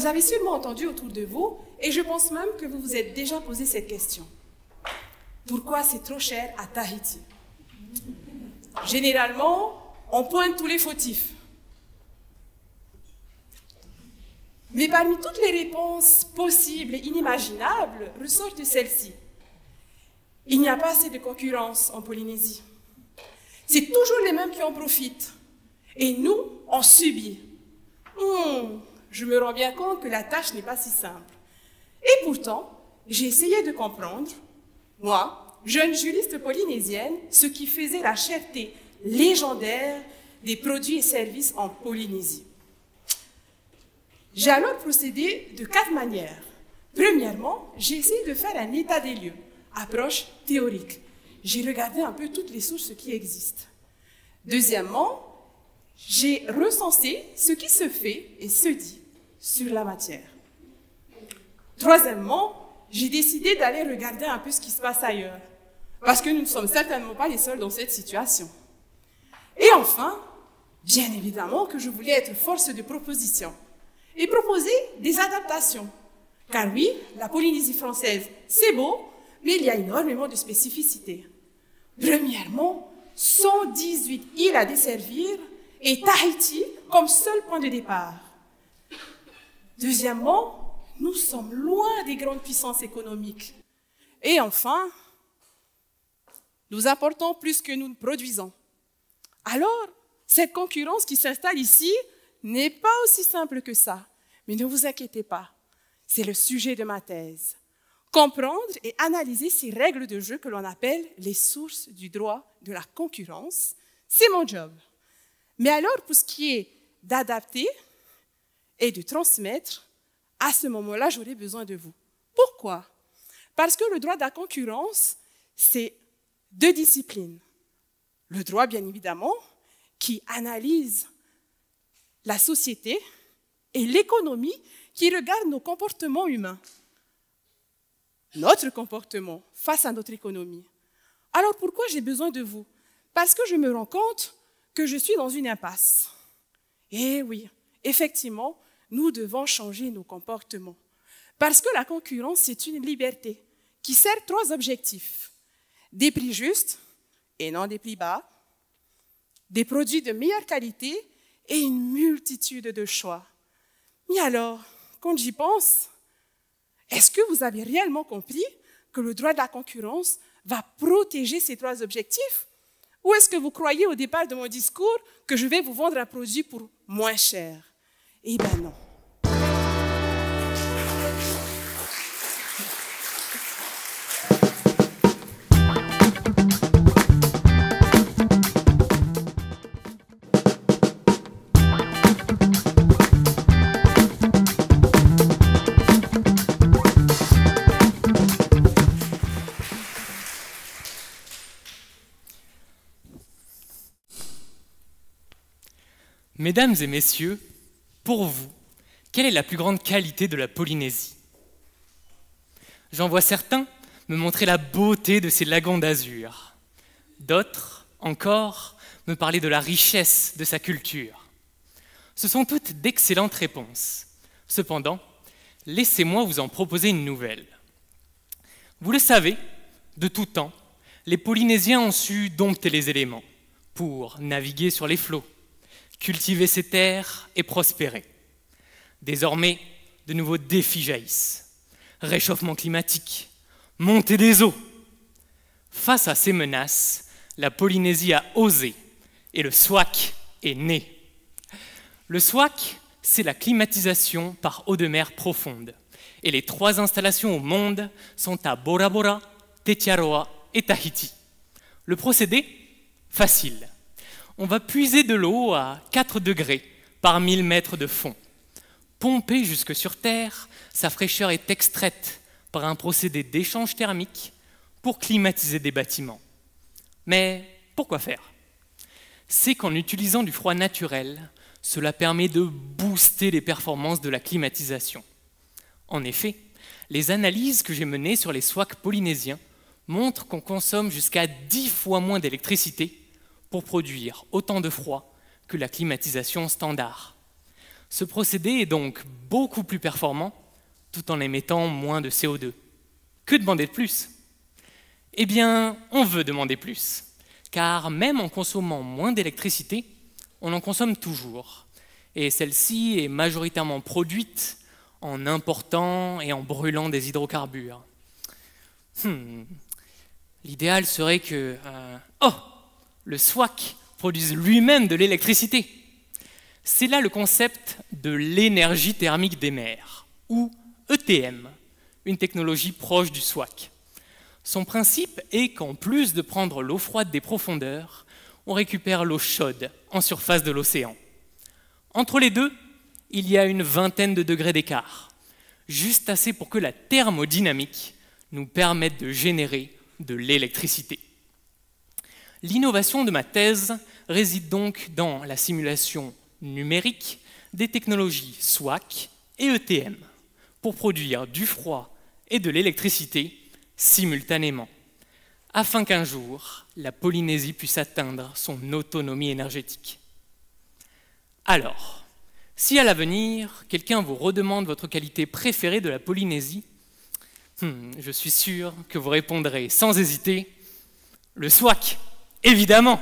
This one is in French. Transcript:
vous avez sûrement entendu autour de vous, et je pense même que vous vous êtes déjà posé cette question. Pourquoi c'est trop cher à Tahiti? Généralement, on pointe tous les fautifs. Mais parmi toutes les réponses possibles et inimaginables, ressortent celle-ci. Il n'y a pas assez de concurrence en Polynésie. C'est toujours les mêmes qui en profitent. Et nous, on subit. Je me rends bien compte que la tâche n'est pas si simple. Et pourtant, j'ai essayé de comprendre, moi, jeune juriste polynésienne, ce qui faisait la cherté légendaire des produits et services en Polynésie. J'ai alors procédé de 4 manières. Premièrement, j'ai essayé de faire un état des lieux, approche théorique. J'ai regardé un peu toutes les sources qui existent. Deuxièmement, j'ai recensé ce qui se fait et se dit sur la matière. Troisièmement, j'ai décidé d'aller regarder un peu ce qui se passe ailleurs, parce que nous ne sommes certainement pas les seuls dans cette situation. Et enfin, bien évidemment que je voulais être force de proposition et proposer des adaptations. Car oui, la Polynésie française, c'est beau, mais il y a énormément de spécificités. Premièrement, 118 îles à desservir et Tahiti comme seul point de départ. Deuxièmement, nous sommes loin des grandes puissances économiques. Et enfin, nous apportons plus que nous ne produisons. Alors, cette concurrence qui s'installe ici n'est pas aussi simple que ça. Mais ne vous inquiétez pas, c'est le sujet de ma thèse. Comprendre et analyser ces règles de jeu que l'on appelle les sources du droit de la concurrence, c'est mon job. Mais alors, pour ce qui est d'adapter et de transmettre, à ce moment-là, j'aurai besoin de vous. Pourquoi? Parce que le droit de la concurrence, c'est 2 disciplines. Le droit, bien évidemment, qui analyse la société, et l'économie qui regarde nos comportements humains. Notre comportement face à notre économie. Alors pourquoi j'ai besoin de vous? Parce que je me rends compte que je suis dans une impasse. Et oui, effectivement, nous devons changer nos comportements. Parce que la concurrence, c'est une liberté qui sert 3 objectifs. Des prix justes et non des prix bas, des produits de meilleure qualité et une multitude de choix. Mais alors, quand j'y pense, est-ce que vous avez réellement compris que le droit de la concurrence va protéger ces 3 objectifs? Ou est-ce que vous croyez au départ de mon discours que je vais vous vendre un produit pour moins cher? Eh bien non. Mesdames et messieurs, pour vous, quelle est la plus grande qualité de la Polynésie? J'en vois certains me montrer la beauté de ses lagons d'azur. D'autres, encore, me parler de la richesse de sa culture. Ce sont toutes d'excellentes réponses. Cependant, laissez-moi vous en proposer une nouvelle. Vous le savez, de tout temps, les Polynésiens ont su dompter les éléments pour naviguer sur les flots, cultiver ses terres et prospérer. Désormais, de nouveaux défis jaillissent. Réchauffement climatique, montée des eaux. Face à ces menaces, la Polynésie a osé et le SWAC est né. Le SWAC, c'est la climatisation par eau de mer profonde. Et les 3 installations au monde sont à Bora Bora, Tetiaroa et Tahiti. Le procédé? Facile. On va puiser de l'eau à 4 degrés par 1000 mètres de fond. Pompée jusque sur Terre, sa fraîcheur est extraite par un procédé d'échange thermique pour climatiser des bâtiments. Mais pourquoi faire? C'est qu'en utilisant du froid naturel, cela permet de booster les performances de la climatisation. En effet, les analyses que j'ai menées sur les SWAC polynésiens montrent qu'on consomme jusqu'à 10 fois moins d'électricité pour produire autant de froid que la climatisation standard. Ce procédé est donc beaucoup plus performant tout en émettant moins de CO2. Que demander de plus? Eh bien, on veut demander plus, car même en consommant moins d'électricité, on en consomme toujours. Et celle-ci est majoritairement produite en important et en brûlant des hydrocarbures. L'idéal serait que le SWAC produise lui-même de l'électricité. C'est là le concept de l'énergie thermique des mers, ou ETM, une technologie proche du SWAC. Son principe est qu'en plus de prendre l'eau froide des profondeurs, on récupère l'eau chaude en surface de l'océan. Entre les deux, il y a une vingtaine de degrés d'écart, juste assez pour que la thermodynamique nous permette de générer de l'électricité. L'innovation de ma thèse réside donc dans la simulation numérique des technologies SWAC et ETM pour produire du froid et de l'électricité simultanément, afin qu'un jour, la Polynésie puisse atteindre son autonomie énergétique. Alors, si à l'avenir, quelqu'un vous redemande votre qualité préférée de la Polynésie, je suis sûr que vous répondrez sans hésiter, le SWAC, évidemment.